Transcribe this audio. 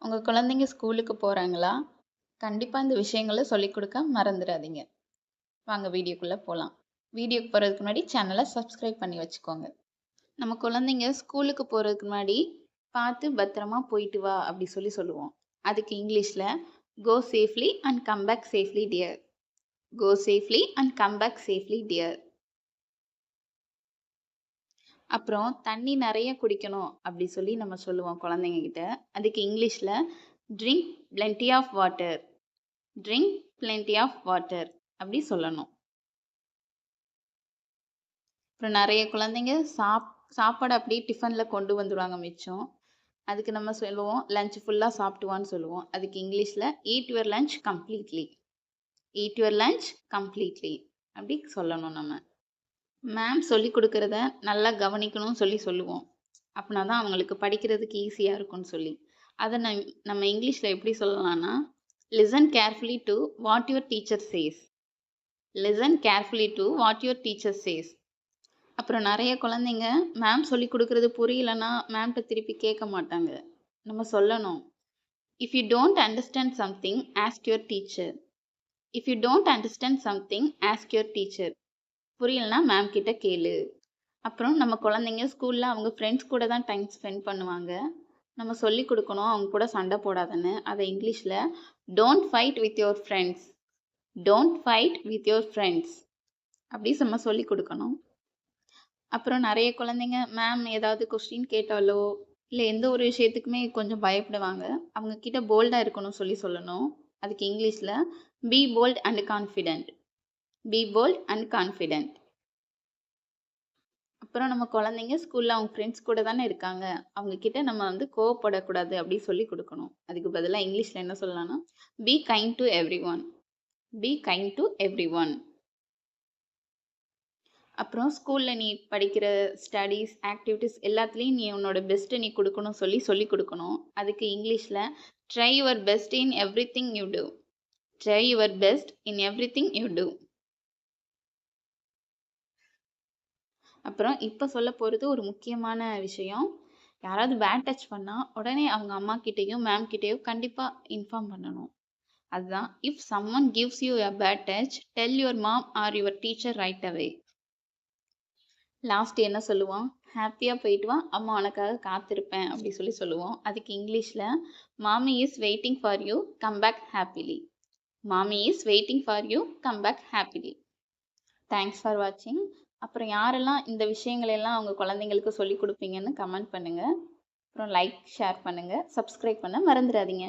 உங்க குழந்தைங்க ஸ்கூலுக்கு போறாங்களா? கண்டிப்பா இந்த விஷயங்கள சொல்லிக் குடுக்க மறந்துடாதீங்க. வாங்க வீடியோக்குள்ள போலாம். வீடியோக்கு போறதுக்கு முன்னாடி சேனல சப்ஸ்கிரைப் பண்ணி வச்சுக்கோங்க. நம்ம குழந்தைங்க ஸ்கூலுக்கு போறதுக்கு முன்னாடி, "பார்த்து பத்திரமா போயிட்டு வா" அப்படி சொல்லுவோம். அதுக்கு இங்கிலீஷ்ல "go safely and come back safely dear." Go safely and come back safely dear. அப்புறம் தண்ணி நெறைய குடிக்கணும் அப்படி சொல்லி நம்ம சொல்லுவோம் குழந்தைங்க கிட்ட. அதுக்கு இங்கிலீஷ்ல "drink plenty of water." Drink plenty of water அப்படி சொல்லணும். அப்புறம் நெறைய குழந்தைங்க சாப்பாடு அப்படியே டிஃபன்ல கொண்டு வந்துருவாங்க மிச்சம். அதுக்கு நம்ம சொல்லுவோம், லஞ்ச் ஃபுல்லா சாப்பிட்டு வான்னு சொல்லுவோம். அதுக்கு இங்கிலீஷ்ல eat your lunch completely. Eat your lunch completely அப்படி சொல்லணும் நம்ம. மேம் சொல்லிக் குடுக்கிறத நல்லா கவனிக்கணும்னு சொல்லுவோம். அப்பனா தான் அவங்களுக்கு படிக்கிறதுக்கு ஈஸியா இருக்கும்னு சொல்லி. அத நம்ம இங்கிலீஷ்ல எப்படி சொல்லலாம்னா, listen carefully to what your teacher says. Listen carefully to what your teacher says. அப்புறம் நெறைய குழந்தைங்க மேம் சொல்லிக் குடுக்குறது புரியலன்னா, மேம்ட்ட திருப்பி கேட்க மாட்டாங்க. நம்ம சொல்லணும். If you don't understand something ask your teacher. If you don't understand something ask your teacher. புரியலன்னா மேம் கிட்ட கேளு. அப்புறம் நம்ம குழந்தைங்க ஸ்கூல்ல அவங்க ஃப்ரெண்ட்ஸ் கூட தான் டைம் ஸ்பெண்ட் பண்ணுவாங்க. நம்ம சொல்லிக் குடுக்கணும், அவங்க கூட சண்டை போடாதன்னு. அத இங்கிலீஷ்ல don't fight with your friends. Don't fight with your friends அப்படி நம்ம சொல்லிக் குடுக்கணும். அப்புறம் நெறைய குழந்தைங்க மேம் ஏதாவது கொஸ்டின் கேட்டாலோ, இல்ல எந்த ஒரு விஷயத்துக்குமே கொஞ்சம் பயப்படுவாங்க. அவங்க கிட்ட போல்டா இருக்கணும்னு சொல்லணும். அதுக்கு இங்கிலீஷ்ல B bolt and confident. B bolt and confident. அப்புறம் நம்ம குழந்தைங்க ஸ்கூல்ல அவங்க ஃப்ரெண்ட்ஸ் கூட தானே இருக்காங்க. அவங்க கிட்ட நம்ம கோவப்படக்கூடாது அப்படி சொல்லிக் குடுக்கணும். அதுக்கு பதிலா இங்கிலீஷ்ல என்ன சொல்லலாம்னா, be kind to everyone. Be kind to everyone. அப்புறம் ஸ்கூல்ல நீ படிக்கிற ஸ்டடீஸ், ஆக்டிவிட்டீஸ் எல்லாத்துலயும் நீ உன்னோட பெஸ்ட்ட நீ குடுக்கணும்னு சொல்லிக் குடுக்கணும். அதுக்கு இங்கிலீஷ்ல try your best in everything you do. Try your best in everything you do. அப்புறம் இப்ப சொல்லப் போறது ஒரு முக்கியமான விஷயம். யாராவது பேட் டச் பண்ணா, உடனே அவங்க அம்மா கிட்டயும், மேம் கிட்டயும் கண்டிப்பா இன்ஃபார்ம் பண்ணணும். அதுதான் if someone gives you a bad touch, tell your mom or your teacher right away. Last என்ன சொல்லுவோம்? ஹாப்பியா போயிட்டு வா, அம்மா உனக்காக காத்திருப்பேன் அப்படி சொல்லுவோம். அதுக்கு இங்கிலீஷ்ல மாமி is waiting for you, come back happily. மாமி is waiting for you, come back happily. Thanks for வாட்சிங். அப்புறம் யாரெல்லாம் இந்த விஷயங்கள் எல்லாம் உங்க குழந்தைங்களுக்கு சொல்லிக் கொடுப்பீங்கன்னு கமெண்ட் பண்ணுங்க. அப்புறம் லைக், ஷேர் பண்ணுங்க. சப்ஸ்கிரைப் பண்ண மறந்துடாதீங்க.